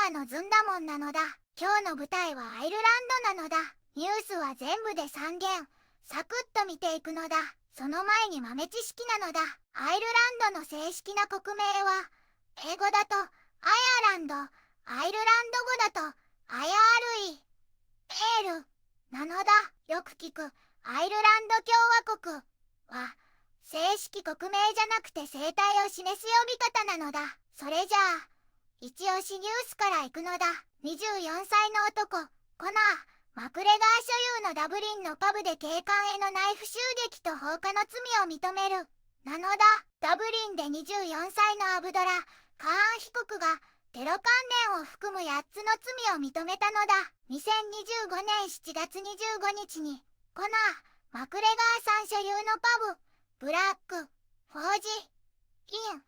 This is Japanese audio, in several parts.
アのずんだもんなのだ。今日の舞台はアイルランドなのだ。ニュースは全部で3件。サクッと見ていくのだ。その前に豆知識なのだ。アイルランドの正式な国名は、英語だとアイアランド、アイルランド語だとアイアールイ、エールなのだ。よく聞くアイルランド共和国は、正式国名じゃなくて生態を示す呼び方なのだ。それじゃあ、一押しニュースから行くのだ。24歳の男、コナー・マクレガー所有のダブリンのパブで警官へのナイフ襲撃と放火の罪を認める。なのだ。ダブリンで24歳のアブドラ・カーン被告がテロ関連を含む8つの罪を認めたのだ。2025年7月25日に、コナー・マクレガーさん所有のパブ、ブラック・フォージ・イン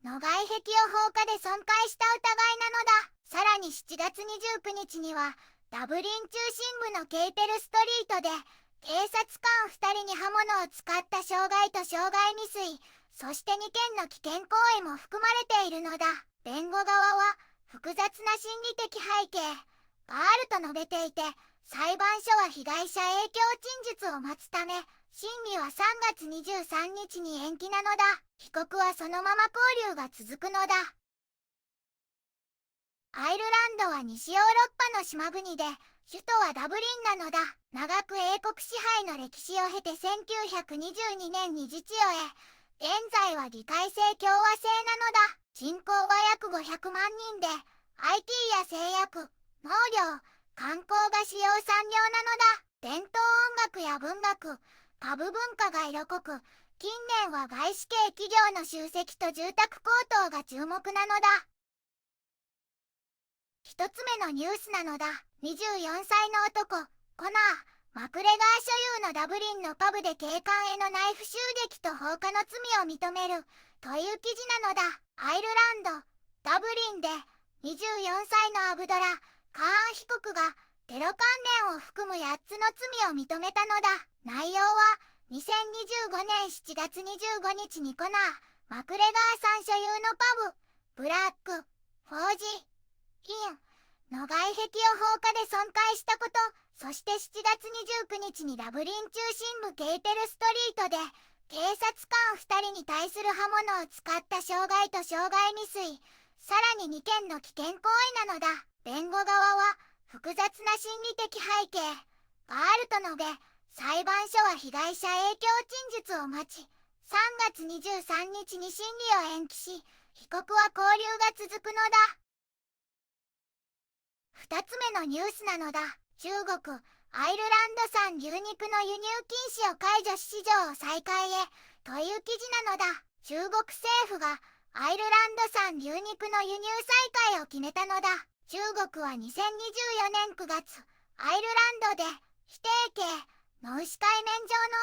の外壁を放火で損壊した疑いなのだ。さらに7月29日には、ダブリン中心部のケイペルストリートで、警察官2人に刃物を使った傷害と傷害未遂、そして2件の危険行為も含まれているのだ。弁護側は、複雑な心理的背景があると述べていて、裁判所は被害者影響陳述を待つため、審理は3月23日に延期なのだ。被告はそのまま勾留が続くのだ。アイルランドは西ヨーロッパの島国で、首都はダブリンなのだ。長く英国支配の歴史を経て1922年に自治を得、現在は議会制共和制なのだ。人口は約500万人で、IT や製薬、農業、観光が主要産業なのだ。伝統音楽や文学、パブ文化が色濃く、近年は外資系企業の集積と住宅高騰が注目なのだ。一つ目のニュースなのだ。24歳の男、コナー・マクレガー所有のダブリンのパブで警官へのナイフ襲撃と放火の罪を認めるという記事なのだ。アイルランド、ダブリンで24歳のアブドラ・カーン被告がテロ関連を含む8つの罪を認めたのだ。内容は2025年7月25日にコナー・マクレガーさん所有のパブ、ブラック・フォージ・インの外壁を放火で損壊したこと、そして7月29日にダブリン中心部ケイペルストリートで警察官2人に対する刃物を使った傷害と傷害未遂、さらに2件の危険行為なのだ。弁護側は複雑な心理的背景があると述べ、裁判所は被害者影響陳述を待ち、3月23日に審理を延期し、被告は勾留が続くのだ。2つ目のニュースなのだ。中国、アイルランド産牛肉の輸入禁止を解除し市場を再開へという記事なのだ。中国政府がアイルランド産牛肉の輸入再開を決めたのだ。中国は2024年9月、アイルランドで否定刑、脳死海綿状脳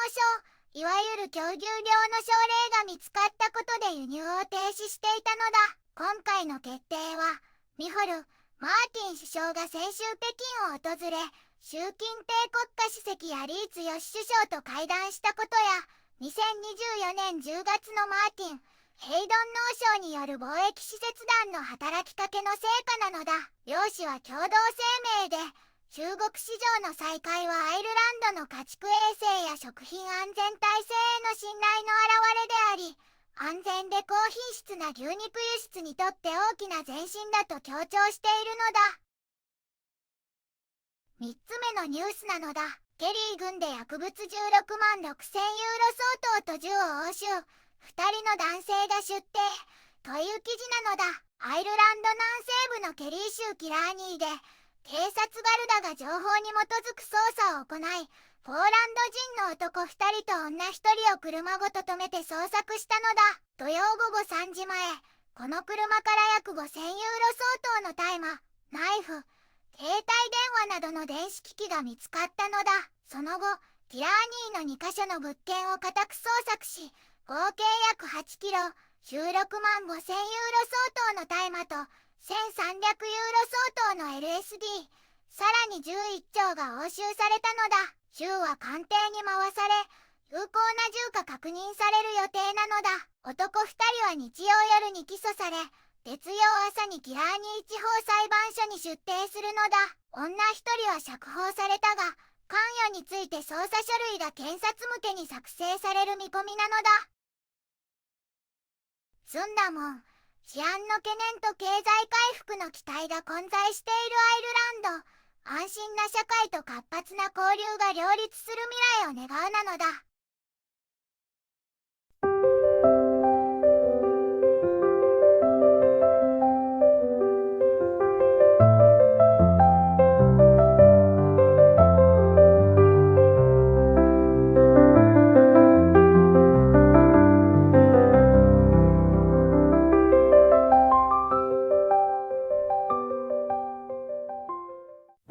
症、いわゆる狂牛病の症例が見つかったことで輸入を停止していたのだ。今回の決定は、ミホル・マーティン首相が先週北京を訪れ、習近平国家主席やリーツ・ヨシ首相と会談したことや、2024年10月のマーティン・ヘイドン農省による貿易使節団の働きかけの成果なのだ。両氏は共同声明で、中国市場の再開はアイルランドの家畜衛生や食品安全体制への信頼の表れであり、安全で高品質な牛肉輸出にとって大きな前進だと強調しているのだ。3つ目のニュースなのだ。ケリー軍で薬物16万6000ユーロ相当と銃を押収。2人の男性が出廷という記事なのだ。アイルランド南西部のケリー州キラーニーで警察ガルダが情報に基づく捜査を行い、ポーランド人の男2人と女1人を車ごと止めて捜索したのだ。土曜午後3時前、この車から約5000ユーロ相当の大麻、ナイフ、携帯電話などの電子機器が見つかったのだ。その後、キラーニーの2カ所の物件を家宅捜索し、合計約8キロ、16万5000ユーロ相当の大麻と1300ユーロ相当の LSD、さらに11丁が押収されたのだ。銃は鑑定に回され、有効な銃が確認される予定なのだ。男2人は日曜夜に起訴され、月曜朝にキラーニー地方裁判所に出廷するのだ。女一人は釈放されたが、関与について捜査書類が検察向けに作成される見込みなのだ。ずんだもん、治安の懸念と経済回復の期待が混在しているアイルランド。安心な社会と活発な交流が両立する未来を願うなのだ。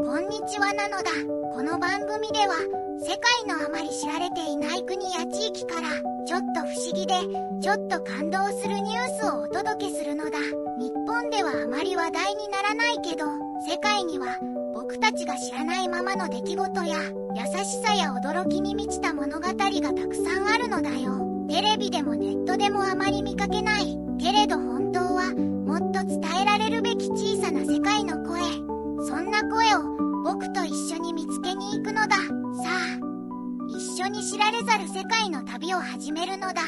こんにちはなのだ。この番組では世界のあまり知られていない国や地域からちょっと不思議でちょっと感動するニュースをお届けするのだ。日本ではあまり話題にならないけど、世界には僕たちが知らないままの出来事や優しさや驚きに満ちた物語がたくさんあるのだよ。テレビでもネットでもあまり見かけないけれど、本当はもっと伝えられるべき小さな世界の声。そんな声を僕と一緒に見つけに行くのだ。さあ、一緒に知られざる世界の旅を始めるのだ。